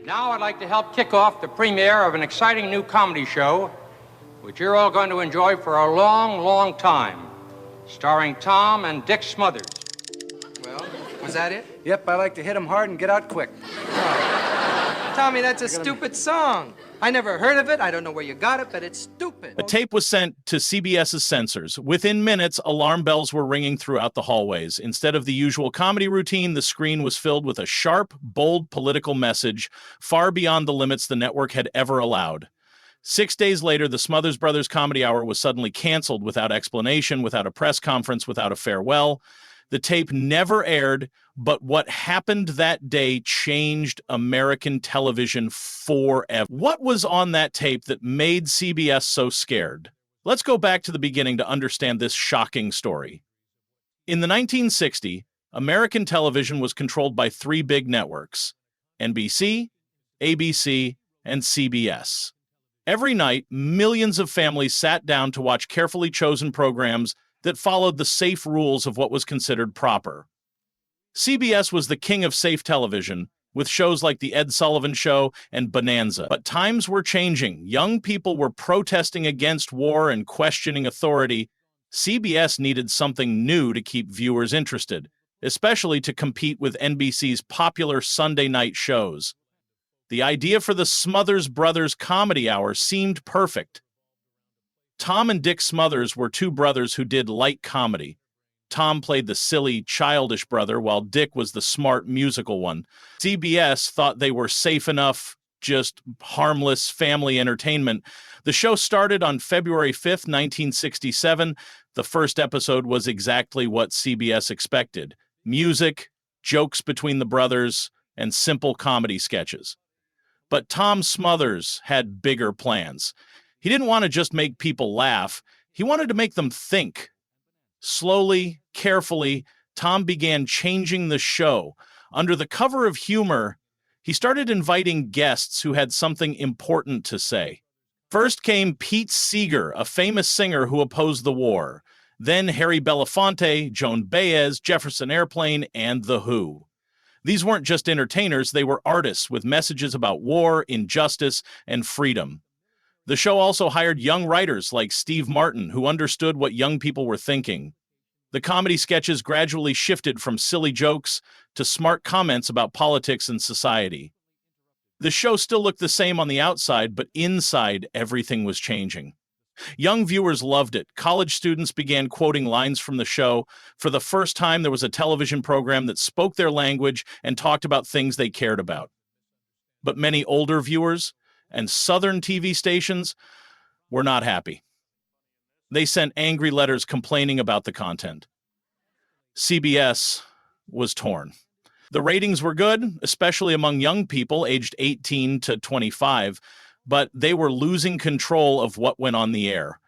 Now I'd like to help kick off the premiere of an exciting new comedy show, which you're all going to enjoy for a long, long time, starring Tom and Dick Smothers. Well, was that it? Yep, I like to hit 'em hard and get out quick. Tommy, that's a stupid song. I never heard of it. I don't know where you got it, but it's stupid. A tape was sent to CBS's censors. Within minutes, alarm bells were ringing throughout the hallways. Instead of the usual comedy routine, the screen was filled with a sharp, bold political message far beyond the limits the network had ever allowed. 6 days later, the Smothers Brothers Comedy Hour was suddenly canceled without explanation, without a press conference, without a farewell. The tape never aired, but what happened that day changed American television forever. What was on that tape that made CBS so scared? Let's go back to the beginning to understand this shocking story. In the 1960s, American television was controlled by three big networks: NBC, ABC, and CBS. Every night, millions of families sat down to watch carefully chosen programs that followed the safe rules of what was considered proper. CBS was the king of safe television, with shows like The Ed Sullivan Show and Bonanza. But times were changing. Young people were protesting against war and questioning authority. CBS needed something new to keep viewers interested, especially to compete with NBC's popular Sunday night shows. The idea for the Smothers Brothers Comedy Hour seemed perfect. Tom and Dick Smothers were two brothers who did light comedy. Tom played the silly, childish brother, while Dick was the smart, musical one. CBS thought they were safe enough, just harmless family entertainment. The show started on February 5th, 1967. The first episode was exactly what CBS expected: music, jokes between the brothers, and simple comedy sketches. But Tom Smothers had bigger plans. He didn't want to just make people laugh. He wanted to make them think. Slowly, carefully, Tom began changing the show. Under the cover of humor, he started inviting guests who had something important to say. First came Pete Seeger, a famous singer who opposed the war. Then Harry Belafonte, Joan Baez, Jefferson Airplane, and The Who. These weren't just entertainers, they were artists with messages about war, injustice, and freedom. The show also hired young writers like Steve Martin, who understood what young people were thinking. The comedy sketches gradually shifted from silly jokes to smart comments about politics and society. The show still looked the same on the outside, but inside, everything was changing. Young viewers loved it. College students began quoting lines from the show. For the first time, there was a television program that spoke their language and talked about things they cared about. But many older viewers and Southern TV stations were not happy. They sent angry letters complaining about the content. CBS was torn. The ratings were good, especially among young people aged 18 to 25, but they were losing control of what went on the air.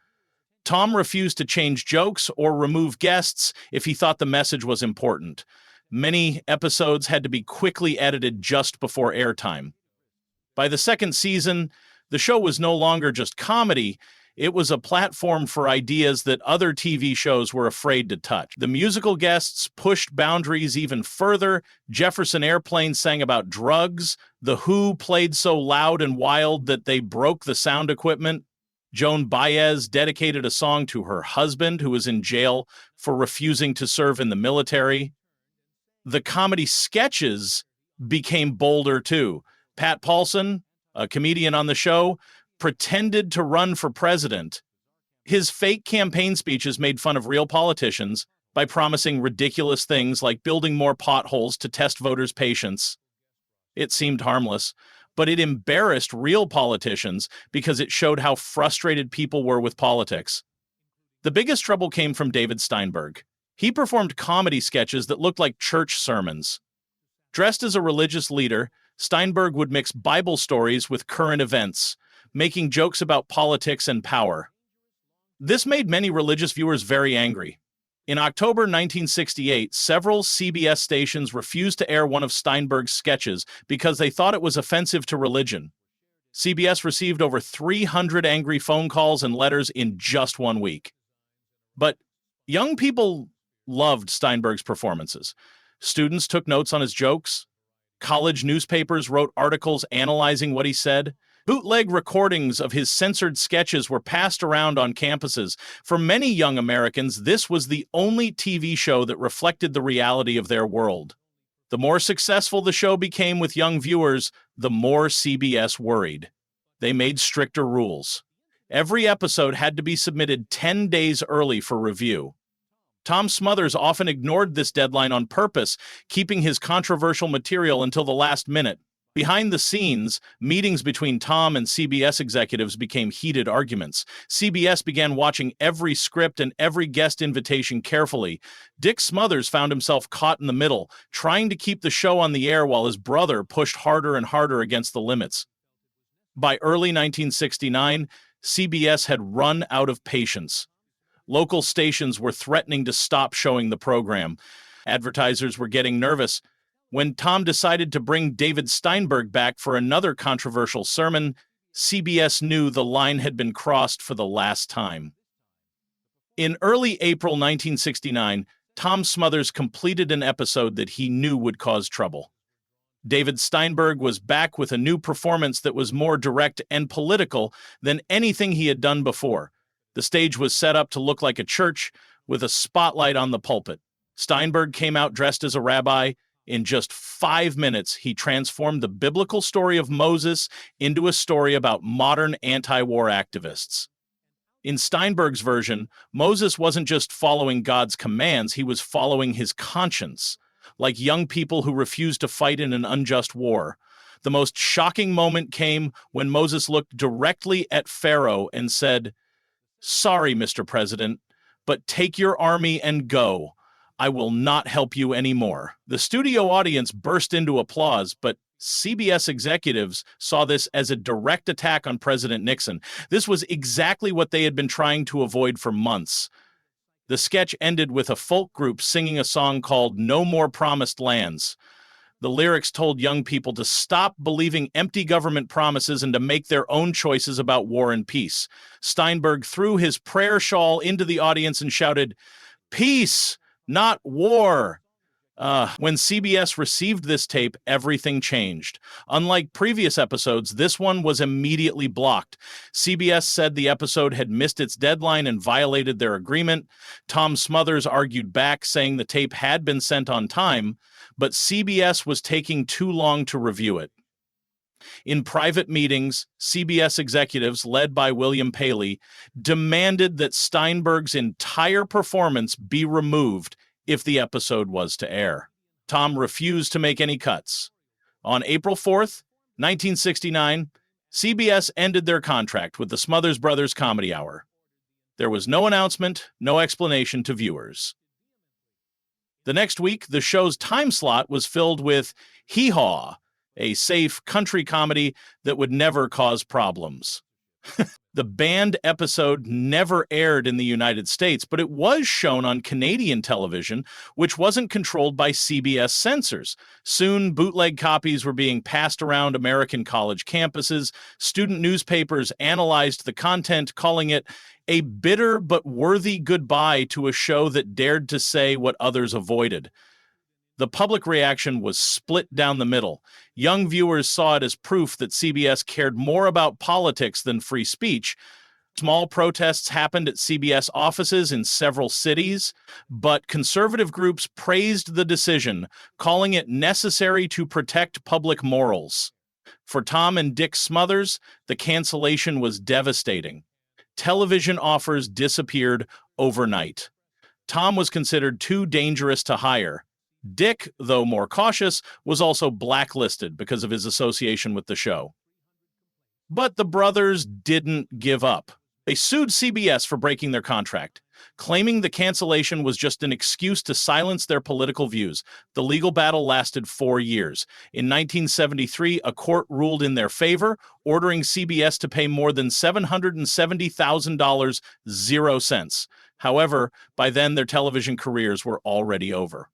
Tom refused to change jokes or remove guests if he thought the message was important. Many episodes had to be quickly edited just before airtime. By the second season, the show was no longer just comedy. It was a platform for ideas that other TV shows were afraid to touch. The musical guests pushed boundaries even further. Jefferson Airplane sang about drugs. The Who played so loud and wild that they broke the sound equipment. Joan Baez dedicated a song to her husband, who was in jail for refusing to serve in the military. The comedy sketches became bolder too. Pat Paulson, a comedian on the show, pretended to run for president. His fake campaign speeches made fun of real politicians by promising ridiculous things like building more potholes to test voters' patience. It seemed harmless, but it embarrassed real politicians because it showed how frustrated people were with politics. The biggest trouble came from David Steinberg. He performed comedy sketches that looked like church sermons. Dressed as a religious leader, Steinberg would mix Bible stories with current events, making jokes about politics and power. This made many religious viewers very angry. In October 1968, several CBS stations refused to air one of Steinberg's sketches because they thought it was offensive to religion. CBS received over 300 angry phone calls and letters in just 1 week. But young people loved Steinberg's performances. Students took notes on his jokes. College newspapers wrote articles analyzing what he said. Bootleg recordings of his censored sketches were passed around on campuses. For many young Americans, this was the only TV show that reflected the reality of their world. The more successful the show became with young viewers, the more CBS worried. They made stricter rules. Every episode had to be submitted 10 days early for review. Tom Smothers often ignored this deadline on purpose, keeping his controversial material until the last minute. Behind the scenes, meetings between Tom and CBS executives became heated arguments. CBS began watching every script and every guest invitation carefully. Dick Smothers found himself caught in the middle, trying to keep the show on the air while his brother pushed harder and harder against the limits. By early 1969, CBS had run out of patience. Local stations were threatening to stop showing the program. Advertisers were getting nervous. When Tom decided to bring David Steinberg back for another controversial sermon, CBS knew the line had been crossed for the last time. In early April 1969, Tom Smothers completed an episode that he knew would cause trouble. David Steinberg was back with a new performance that was more direct and political than anything he had done before. The stage was set up to look like a church with a spotlight on the pulpit. Steinberg came out dressed as a rabbi. In just 5 minutes, he transformed the biblical story of Moses into a story about modern anti-war activists. In Steinberg's version, Moses wasn't just following God's commands, he was following his conscience, like young people who refused to fight in an unjust war. The most shocking moment came when Moses looked directly at Pharaoh and said, "Sorry, Mr. President, but take your army and go. I will not help you anymore." The studio audience burst into applause, but CBS executives saw this as a direct attack on President Nixon. This was exactly what they had been trying to avoid for months. The sketch ended with a folk group singing a song called "No More Promised Lands." The lyrics told young people to stop believing empty government promises and to make their own choices about war and peace. Steinberg threw his prayer shawl into the audience and shouted, "Peace, not war." When CBS received this tape, everything changed. Unlike previous episodes, this one was immediately blocked. CBS said the episode had missed its deadline and violated their agreement. Tom Smothers argued back, saying the tape had been sent on time, but CBS was taking too long to review it. In private meetings, CBS executives, led by William Paley, demanded that Steinberg's entire performance be removed if the episode was to air. Tom refused to make any cuts. On April 4th, 1969, CBS ended their contract with the Smothers Brothers Comedy Hour. There was no announcement, no explanation to viewers. The next week, the show's time slot was filled with Hee Haw, a safe country comedy that would never cause problems. The banned episode never aired in the United States, but it was shown on Canadian television, which wasn't controlled by CBS censors. Soon, bootleg copies were being passed around American college campuses. Student newspapers analyzed the content, calling it a bitter but worthy goodbye to a show that dared to say what others avoided. The public reaction was split down the middle. Young viewers saw it as proof that CBS cared more about politics than free speech. Small protests happened at CBS offices in several cities, but conservative groups praised the decision, calling it necessary to protect public morals. For Tom and Dick Smothers, the cancellation was devastating. Television offers disappeared overnight. Tom was considered too dangerous to hire. Dick, though more cautious, was also blacklisted because of his association with the show. But the brothers didn't give up. They sued CBS for breaking their contract, claiming the cancellation was just an excuse to silence their political views. The legal battle lasted 4 years. In 1973, a court ruled in their favor, ordering CBS to pay more than $770,000, 0 cents. However, by then their television careers were already over.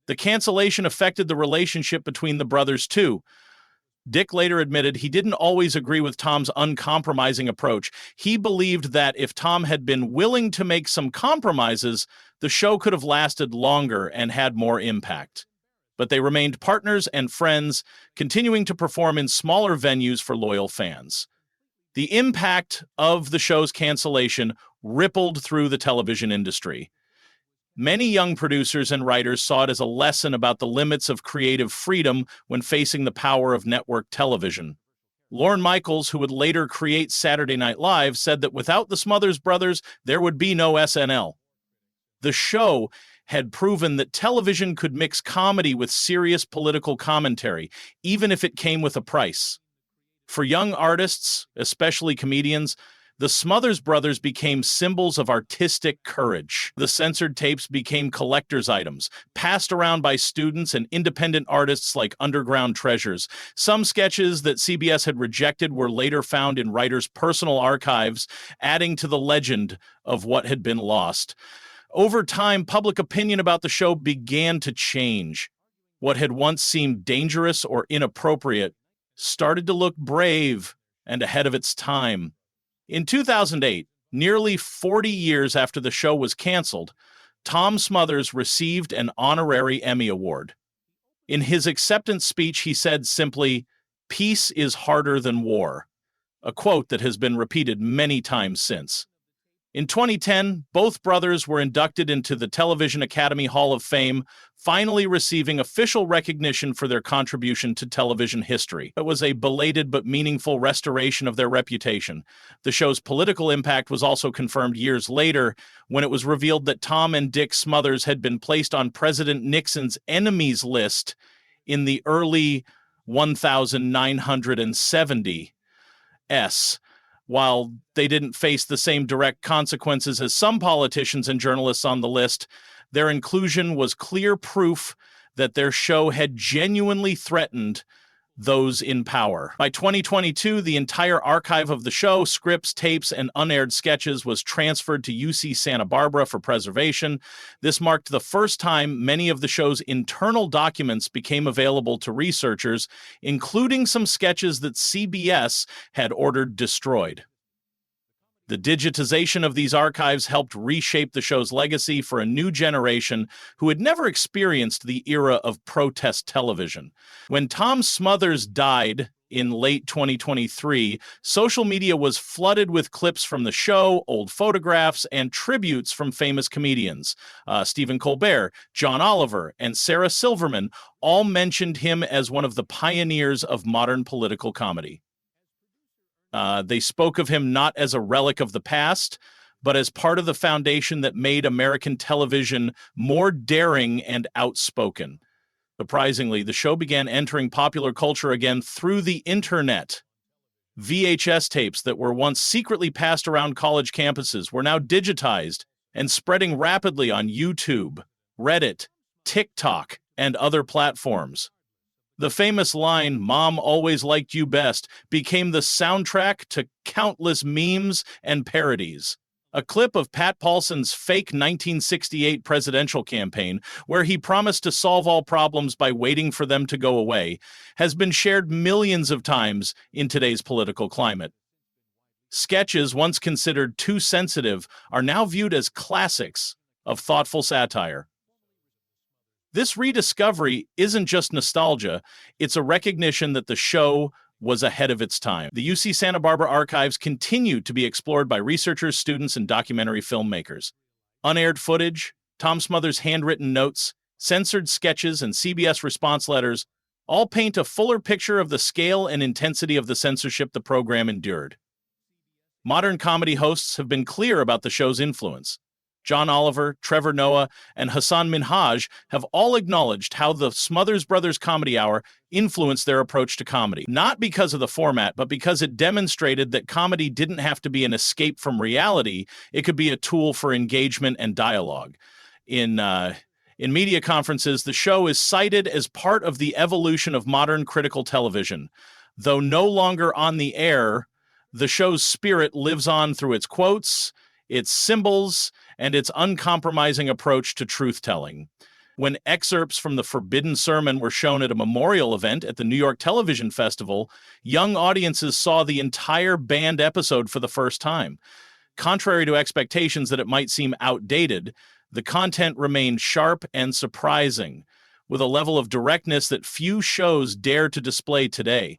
The cancellation affected the relationship between the brothers, too. Dick later admitted he didn't always agree with Tom's uncompromising approach. He believed that if Tom had been willing to make some compromises, the show could have lasted longer and had more impact. but they remained partners and friends, continuing to perform in smaller venues for loyal fans. The impact of the show's cancellation rippled through the television industry. Many young producers and writers saw it as a lesson about the limits of creative freedom when facing the power of network television. Lorne Michaels, who would later create Saturday Night Live, said that without the Smothers Brothers, there would be no SNL. The show had proven that television could mix comedy with serious political commentary, even if it came with a price. For young artists, especially comedians, the Smothers Brothers became symbols of artistic courage. The censored tapes became collector's items, passed around by students and independent artists like underground treasures. Some sketches that CBS had rejected were later found in writers' personal archives, adding to the legend of what had been lost. Over time, public opinion about the show began to change. What had once seemed dangerous or inappropriate started to look brave and ahead of its time. In 2008, nearly 40 years after the show was canceled, Tom Smothers received an honorary Emmy Award. In his acceptance speech, he said simply, "Peace is harder than war," a quote that has been repeated many times since. In 2010, both brothers were inducted into the Television Academy Hall of Fame, finally receiving official recognition for their contribution to television history. It was a belated but meaningful restoration of their reputation. The show's political impact was also confirmed years later when it was revealed that Tom and Dick Smothers had been placed on President Nixon's enemies list in the early 1970s. While they didn't face the same direct consequences as some politicians and journalists on the list, their inclusion was clear proof that their show had genuinely threatened those in power. By 2022, the entire archive of the show, scripts, tapes, and unaired sketches was transferred to UC Santa Barbara for preservation. This marked the first time many of the show's internal documents became available to researchers, including some sketches that CBS had ordered destroyed. The digitization of these archives helped reshape the show's legacy for a new generation who had never experienced the era of protest television. When Tom Smothers died in late 2023, social media was flooded with clips from the show, old photographs, and tributes from famous comedians. Stephen Colbert, John Oliver, and Sarah Silverman all mentioned him as one of the pioneers of modern political comedy. They spoke of him not as a relic of the past, but as part of the foundation that made American television more daring and outspoken. Surprisingly, the show began entering popular culture again through the internet. VHS tapes that were once secretly passed around college campuses were now digitized and spreading rapidly on YouTube, Reddit, TikTok, and other platforms. The famous line, "Mom always liked you best," became the soundtrack to countless memes and parodies. A clip of Pat Paulson's fake 1968 presidential campaign, where he promised to solve all problems by waiting for them to go away, has been shared millions of times in today's political climate. Sketches once considered too sensitive are now viewed as classics of thoughtful satire. This rediscovery isn't just nostalgia, it's a recognition that the show was ahead of its time. The UC Santa Barbara archives continue to be explored by researchers, students, and documentary filmmakers. Unaired footage, Tom Smothers' handwritten notes, censored sketches, and CBS response letters all paint a fuller picture of the scale and intensity of the censorship the program endured. Modern comedy hosts have been clear about the show's influence. John Oliver, Trevor Noah, and Hassan Minhaj have all acknowledged how the Smothers Brothers Comedy Hour influenced their approach to comedy. Not because of the format, but because it demonstrated that comedy didn't have to be an escape from reality. It could be a tool for engagement and dialogue. In media conferences, the show is cited as part of the evolution of modern critical television. Though no longer on the air, the show's spirit lives on through its quotes, its symbols, and its uncompromising approach to truth-telling. When excerpts from the Forbidden Sermon were shown at a memorial event at the New York Television Festival, young audiences saw the entire banned episode for the first time. Contrary to expectations that it might seem outdated, the content remained sharp and surprising. with a level of directness that few shows dare to display today.